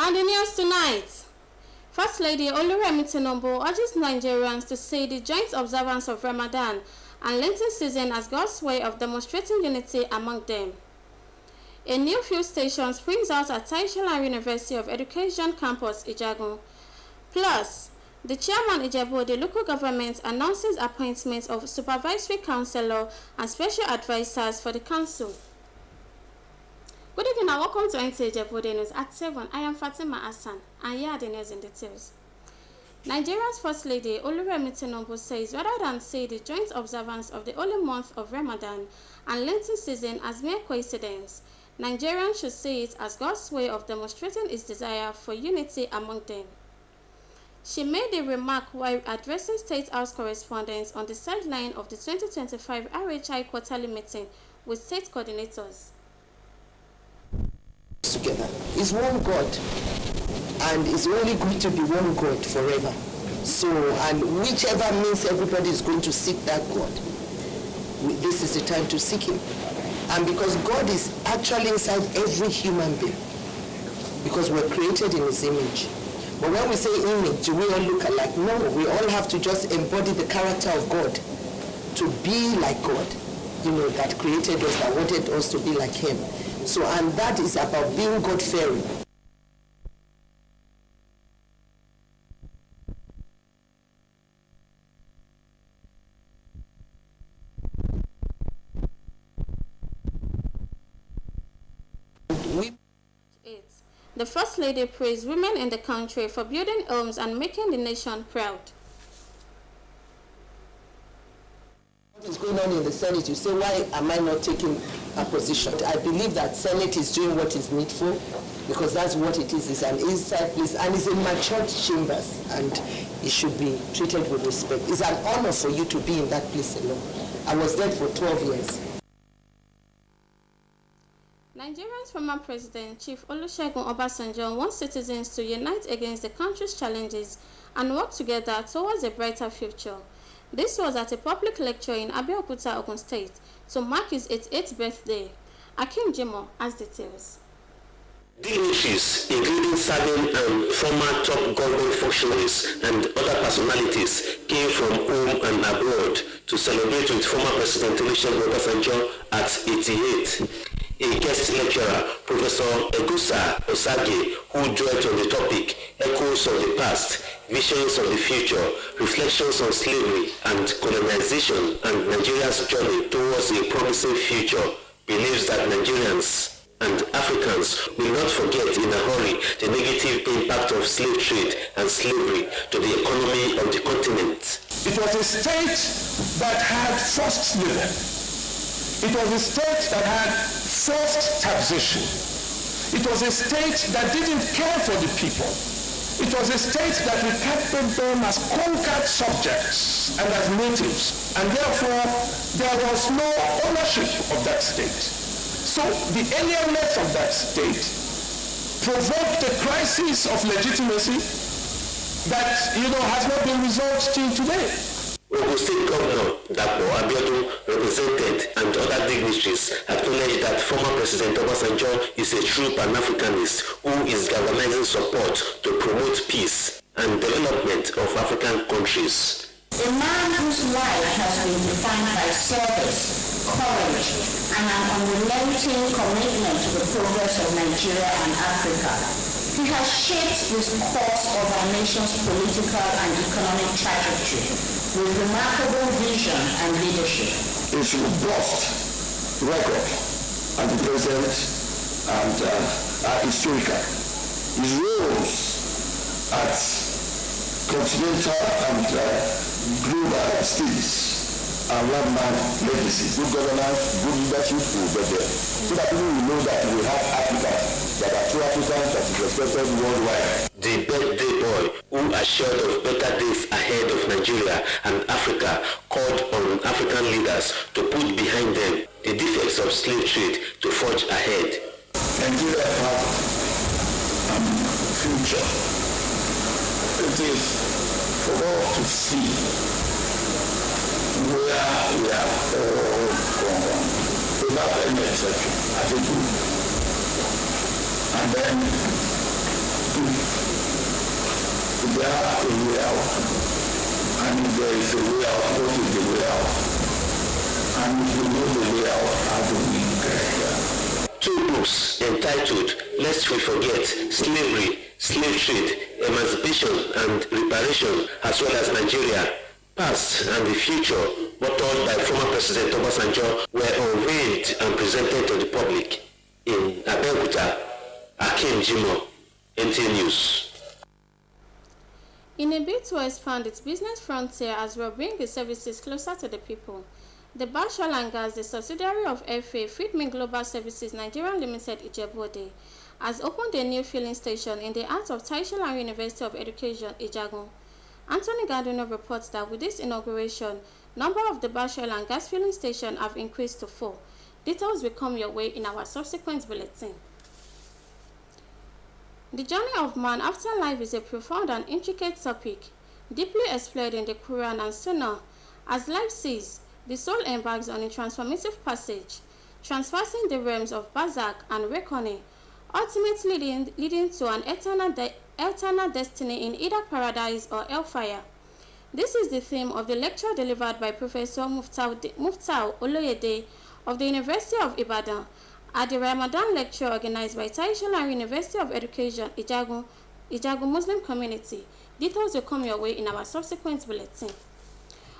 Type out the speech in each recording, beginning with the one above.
On the news tonight, First Lady Oluremi Tinubu urges Nigerians to see the joint observance of Ramadan and Lenten season as God's way of demonstrating unity among them. A new fuel station springs out at Nta Ijebu University of Education campus, Ijagun. Plus, the chairman Ijebu Ode local government announces appointments of supervisory councillor and special advisors for the council. Good evening and welcome to Nta Ijebu Ode News at 7. I am Fatima Hassan and here are the news in details. Nigeria's First Lady Oluremi Tinubu says rather than say the joint observance of the holy month of Ramadan and Lenten season as mere coincidence, Nigerians should see it as God's way of demonstrating his desire for unity among them. She made the remark while addressing State House correspondents on the sideline of the 2025 RHI quarterly meeting with state coordinators. Together is one God, and it's only going to be one God forever. So, and whichever means everybody is going to seek that God, this is the time to seek Him. And because God is actually inside every human being, because we're created in His image. But when we say image, do we all look alike? No, we all have to just embody the character of God, to be like God, that created us, that wanted us to be like Him. So, and that is about being God-fearing. The First Lady praised women in the country for building homes and making the nation proud. What is going on in the Senate? You say, why am I not taking a position? I believe that Senate is doing what is needful, because that's what it is. It's an inside place and it's in matured chambers, and it should be treated with respect. It's an honor for you to be in that place alone. I was there for 12 years. Nigeria's former president, Chief Olusegun Obasanjo, wants citizens to unite against the country's challenges and work together towards a brighter future. This was at a public lecture in Abeokuta, Ogun State, to mark his 88th birthday. Akim Jimo has details. Dignitaries, including serving and former top government functionaries and other personalities, came from home and abroad to celebrate with former President Olusegun Obasanjo at 88. A guest lecturer, Professor Egusa Osage, who dwelt on the topic, Echoes of the Past, Visions of the Future, Reflections on Slavery and Colonization and Nigeria's Journey Towards a Promising Future, believes that Nigerians and Africans will not forget in a hurry the negative impact of slave trade and slavery to the economy of the continent. It was a state that had forced labor. It was a state that had forced taxation. It was a state that didn't care for the people. It was a state that regarded them as conquered subjects and as natives. And therefore, there was no ownership of that state. So the alienness of that state provoked a crisis of legitimacy that, has not been resolved till today. Ogun State Governor Dapo Abiodun represented and other dignitaries acknowledged that former President Obasanjo is a true Pan-Africanist who is galvanizing support to promote peace and development of African countries. A man whose life has been defined by service, courage, and an unrelenting commitment to the progress of Nigeria and Africa. He has shaped the course of our nation's political and economic trajectory with remarkable vision and leadership. His robust record at the present and historical. His roles at continental and global stages and landmark legacies. Good governance, good leadership will be there. So that people will know that we have Africans that are true Africans that is respected worldwide. The birthday boy, who assured of better days ahead of Nigeria and Africa, called on African leaders to put behind them the defects of slave trade to forge ahead. Nigeria has a future. It is for all to see where we are all gone, without any exception, as a group. And then to there a way out? And if there is a way out, what is the way out? And if you know the way out, how do we get here? Two books entitled Lest We Forget, Slavery, Slave Trade, Emancipation and Reparation, as well as Nigeria, Past and the Future, authored by former President Obasanjo, were unveiled and presented to the public in Abeokuta. Akim Jimo, NTA News. In a bid to expand its business frontier as well bring its services closer to the people, the Bash Oil and Gas, the subsidiary of FA Freedmen Global Services Nigeria Limited Ijebu Ode, has opened a new filling station in the heart of Taishan University of Education, Ijagun. Anthony Gardner reports that with this inauguration, number of the Bash Oil and Gas filling station have increased to 4. Details will come your way in our subsequent bulletin. The journey of man after life is a profound and intricate topic, deeply explored in the Quran and Sunnah. As life ceases, the soul embarks on a transformative passage, traversing the realms of barzakh and reckoning, ultimately leading to an eternal destiny in either paradise or hellfire. This is the theme of the lecture delivered by Professor Muftau Oloyede of the University of Ibadan at the Ramadan lecture organized by Taishan University of Education, Ijagun Muslim Community. Details will come your way in our subsequent bulletin.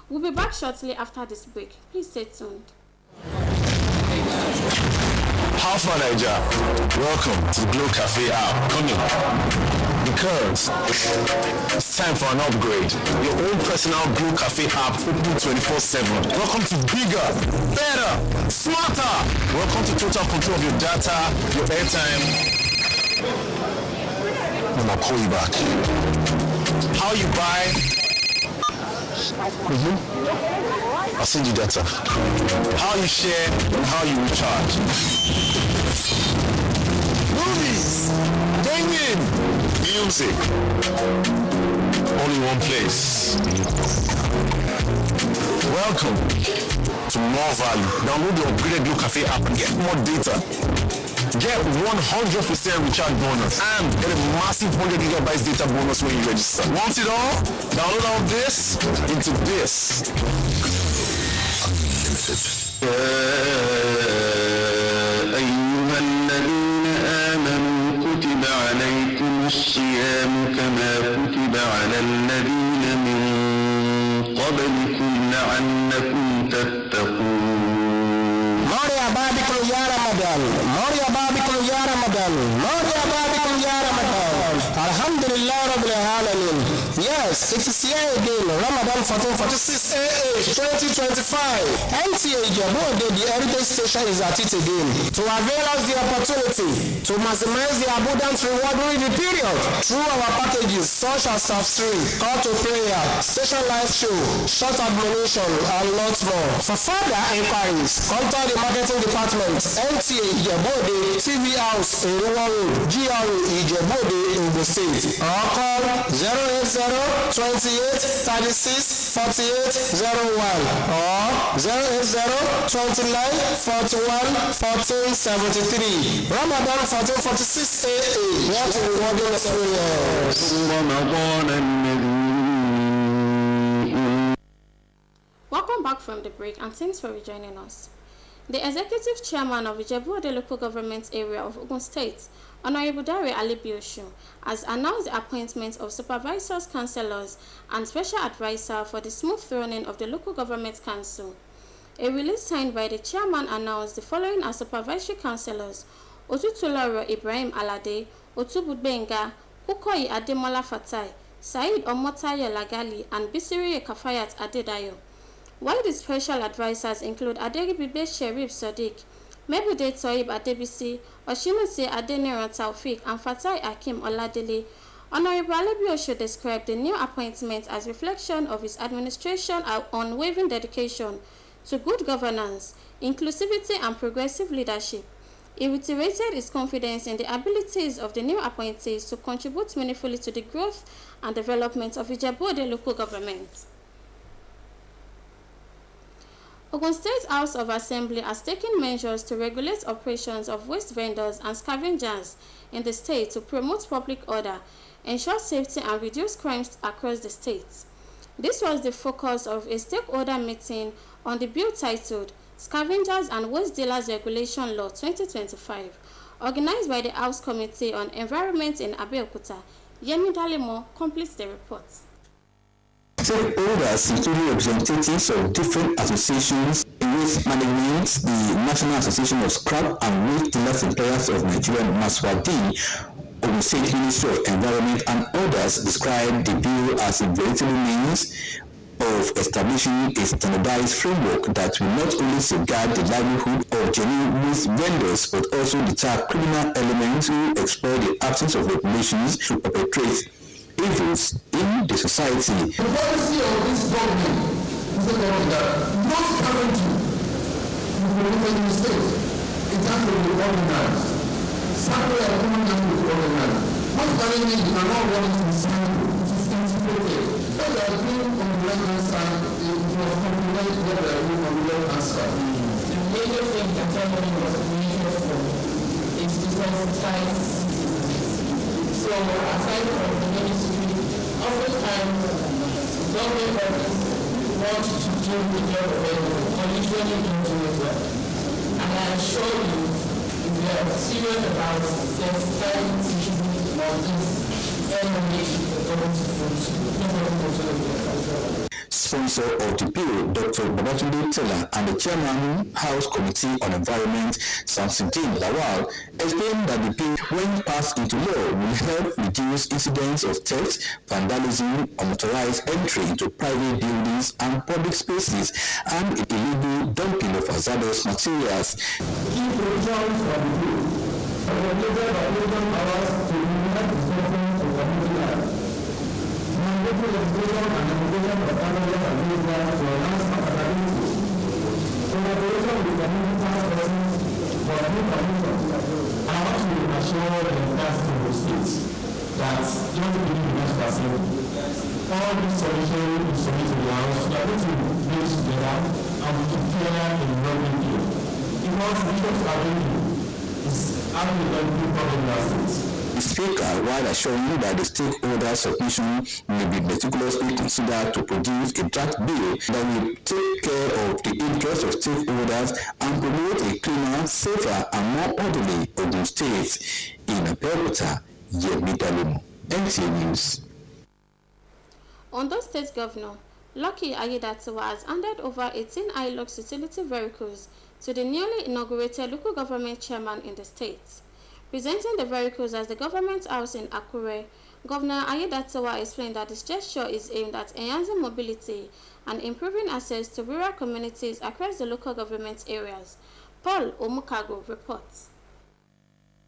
We'll be back shortly after this break. Please stay tuned. How far, Niger? Welcome to the Glow Cafe app. Come in. Because it's time for an upgrade. Your own personal Glow Cafe app open 24/7. Welcome to bigger, better, smarter. Welcome to total control of your data, your airtime. And I'll call you back. How you buy? I'll send you data. How you share and how you recharge. Movies, gaming, music, all in one place. Welcome to more value. Download the upgraded Glow Cafe app and get more data. Get 100% recharge bonus and get a massive 100 gigabytes data bonus when you register. Want it all? Download all this into this. أيها الذين آمنوا كتب عليكم الصيام كما كتب على الذين من قبلكم لعلكم تتقون. مرحبا بكم يا رمضان، مرحبا بكم يا رمضان، مرحبا بكم يا رمضان. Alhamdulillah Rabbil Alamin. Yes, it is here again, Ramadan 1446 AH 2025. Nta Ijebu Ode, the heritage station, is at it again to avail us the opportunity to maximize the abundant reward during the period through our packages such as Tafsiri, call to prayer, station live show, short admonition, and lots more. For further inquiries, contact the marketing department, Nta Ijebu Ode, TV House, Eruwa Road, GRA Ijebu Ode, Ogun State, or call 080-28-36-48-01 or 080-29-41-14-73. Ramadan 1446 AA. What a rewarding experience. Welcome back from the break and thanks for rejoining us. The executive chairman of Ijebu Ode local government area of Ogun State, Honorable Dare Alibioshu, has announced the appointment of supervisors, councillors, and special advisor for the smooth running of the local government council. A release signed by the chairman announced the following as supervisory councillors: Otutuloro Ibrahim Alade, Otubudbenga, Kukoyi Ademola Fatai, Said Omotayo Lagali, and Bisiri Kafayat Adedayo. While the special advisors include Aderibibe Sherif Sadiq, Mebude Toib Adebisi, Oshimose Adeniran Taufik, and Fatai Akim Oladele, Honorable Alibioshu described the new appointment as reflection of his administration unwavering dedication to good governance, inclusivity, and progressive leadership. He reiterated his confidence in the abilities of the new appointees to contribute meaningfully to the growth and development of Ijebu Ode local government. Ogun State House of Assembly has taken measures to regulate operations of waste vendors and scavengers in the state to promote public order, ensure safety and reduce crimes across the state. This was the focus of a stakeholder meeting on the bill titled Scavengers and Waste Dealers Regulation Law 2025, organized by the House Committee on Environment in Abeokuta. Yemi Dalemo completes the report. Stakeholders, including representatives of different associations in waste management, the National Association of Scrap and Waste Dealers Employers of Nigeria, NASWAD, Ogun State Ministry of Environment, and others, described the bill as a veritable means of establishing a standardized framework that will not only safeguard the livelihood of genuine waste vendors but also deter criminal elements who exploit the absence of regulations to perpetrate evils in the society. The policy of this government is a government that not currently implemented in the state in terms of the ordinance. Sample of ordinance with ordinance. Most currently you cannot run into the sample, which is integrated. What they are doing on the left hand side is to complement what they are doing on the left hand side. The major thing that government was created for is to sensitize citizens. So aside from the ministry, oftentimes government bodies want to do the job of it, but usually don't do it well. And I assure you, if we are serious about sensitizing citizens on this enemy, we're going to Sponsor of the bill, Dr. Babatunde Taylor, and the Chairman, House Committee on Environment, Samsudeen Lawal, explained that the bill, when passed into law, will help reduce incidents of theft, vandalism, unauthorized entry into private buildings and public spaces, and illegal dumping of hazardous materials. Key provisions of the bill are regulated by legal powers to limit disturbances of community life. Mandatory legislation and application of damages and measures to enhance accountability. Collaboration with community task forces for new permissions. I want to assure the entire state of states that just believe in us person. All these solutions is submitted to the House. We are going to bring together and we can clear in working here. Because bishops are doing is having a very good problem in our states. The Speaker, while assuring that the stakeholder submission may be meticulously considered to produce a draft bill that will take care of the interests of stakeholders and promote a cleaner, safer, and more orderly Ogun State. In Abeokuta, Yemi Dalemo, NTA News. Ondo State Governor Lucky Aiyedatiwa has handed over 18 Hilux utility vehicles to the newly inaugurated local government chairman in the state. Presenting the vehicles as the government house in Akure, Governor Aiyedatiwa explained that this gesture is aimed at enhancing mobility and improving access to rural communities across the local government areas. Paul Omukago reports.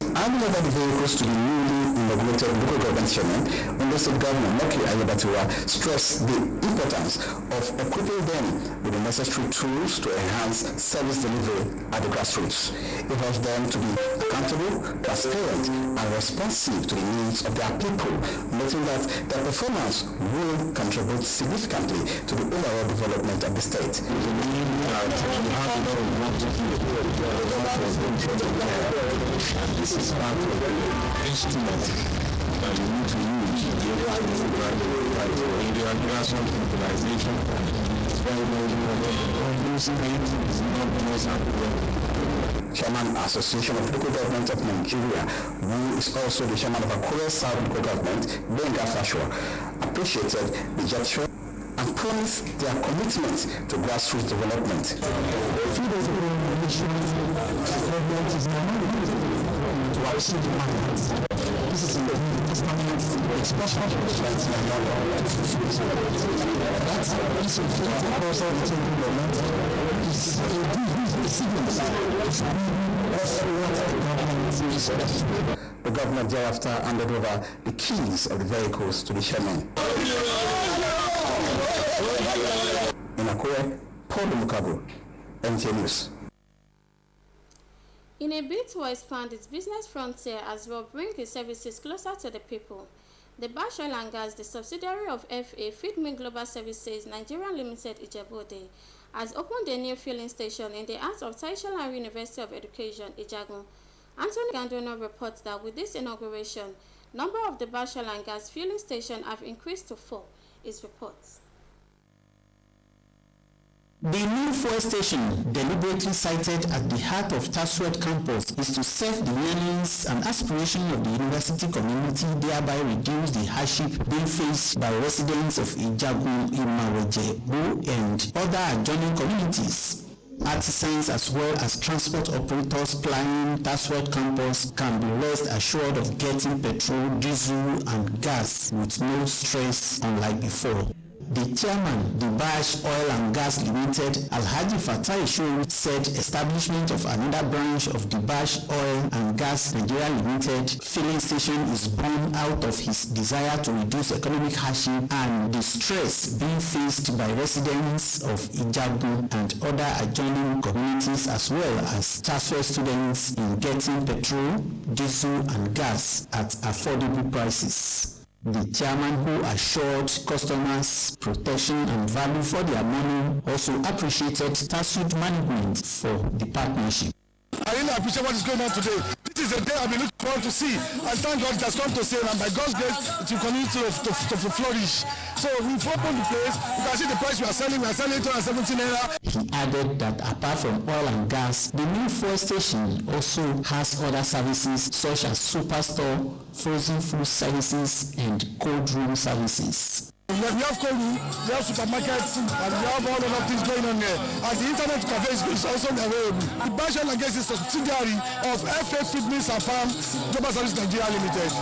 Handing over the vehicles to the newly inaugurated local government chairman, Ondo State Governor Lucky Aiyedatiwa stressed the importance of equipping them with the necessary tools to enhance service delivery at the grassroots. It was them to be accountable, transparent, and responsive to the needs of their people, noting that their performance will contribute significantly to the overall development of the state. This is part of the instrument that you need to use to be able to provide the right individual mobilization. It's very, very important. On this state is not the most important. Chairman Association of Local Government of Nigeria, who is also the chairman of Akure South Local Government, Benga Fashua, appreciated the gesture and promised their commitment to grassroots development. 2 days ago, the government is to achieve the mandate. This is in the permanent expression of the rights and that's this inflated process of the government is a good signal. That's what the government is. The governor thereafter handed over the keys of the vehicles to the chairman. In Akure, Paul Mukago, NTA News. In a bid to expand its business frontier as well bring its services closer to the people, the Bash Oil and Gas, the subsidiary of FA Feedme Global Services Nigeria Limited Ijebu Ode, has opened a new filling station in the heart of Taishalan University of Education, Ijagun. Anthony Gandono reports that with this inauguration, Number of the Bash Oil and Gas fueling stations have increased to 4, is reports. The new fuel station, deliberately sited at the heart of Taswet campus, is to serve the yearnings and aspirations of the university community, thereby reduce the hardship being faced by residents of Ijebu, Ijebu, and other adjoining communities. Artisans as well as transport operators plying Taswet campus can be rest assured of getting petrol, diesel, and gas with no stress unlike before. The chairman, the Bash Oil and Gas Limited, Alhaji Nta Ijebu, said establishment of another branch of the Bash Oil and Gas Nigeria Limited filling station is born out of his desire to reduce economic hardship and the stress being faced by residents of Ijebu and other adjoining communities as well as transfer students in getting petrol, diesel and gas at affordable prices. The chairman, who assured customers protection and value for their money, also appreciated Taswet management for the partnership. I really appreciate what is going on today. This is a day I've been looking forward to see, and thank God it has come to sale, and by God's grace it will continue to flourish. So we've opened the place. You can see the price we are selling 217 naira. He added that apart from oil and gas, the new fuel station also has other services such as superstore, frozen food services, and cold room services. We have cold room, we have supermarkets, and we have all other things going on there. And the internet cafe is also available. The Bash Oil and Gas is a subsidiary of FA Fitness and Farm Global Service Nigeria Limited.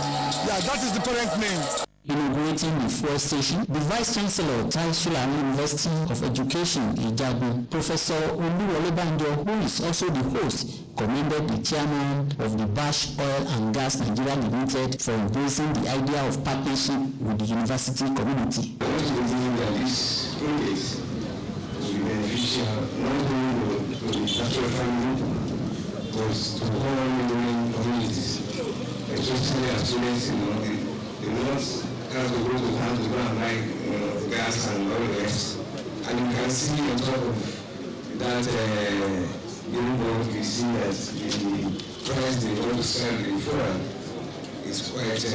Yeah, that is the parent name. Inaugurating the fuel station, the Vice Chancellor, Taisula University of Education, Ijebu, Professor Oluwole Banjo, who is also the host, commended the chairman of the Bash Oil and Gas Nigeria Limited for embracing the idea of partnership with the university community. I want to believe that this project will be beneficial not only to the Taswet family, but to all neighboring communities, especially as students in the north. Have to go to hand to go and buy gas and all the rest. And you can see on top of that billboard, you see that the price they want to sell the fuel is quite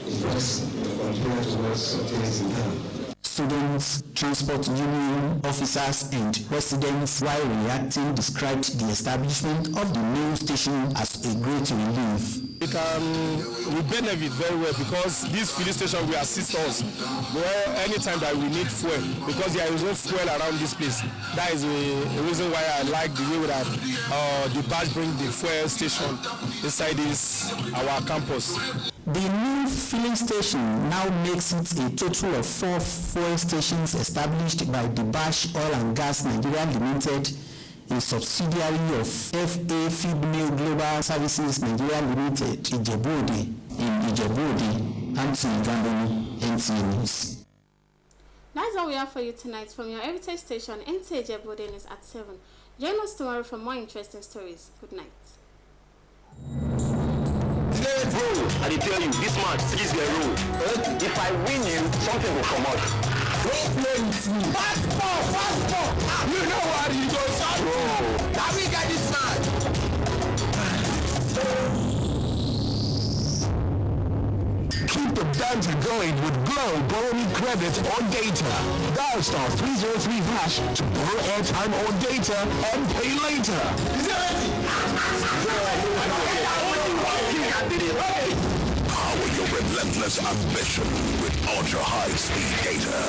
impressive compared to what some things in town. Students, transport union officers, and residents, while reacting, described the establishment of the new station as a great relief. We benefit very well because this filling station will assist us where anytime that we need fuel, because there is no fuel around this place. That is the reason why I like the way that the Bash bring the fuel station inside this our campus. The new filling station now makes it a total of 4 fuel stations established by the Bash Oil and Gas Nigeria Limited, a subsidiary of FA Fibnil Global Services Nigeria Limited, Ijebu Ode. In Ijebu Ode, Anthony Gamboni, NTA News. That's all we have for you tonight from your heritage station. Nta Ijebu Ode News at 7. Join us tomorrow for more interesting stories. Good night. Bro, I tell you, this match is the rule. If I win you, something will come out. Don't play with me. Fast ball. You know what you go, bro. Now we got this man. Keep the banter going with Glow Borrow Me Credit or Data. Dial star 303 hash to borrow airtime or data and pay later. Is it ready? Power your relentless ambition with ultra high speed data.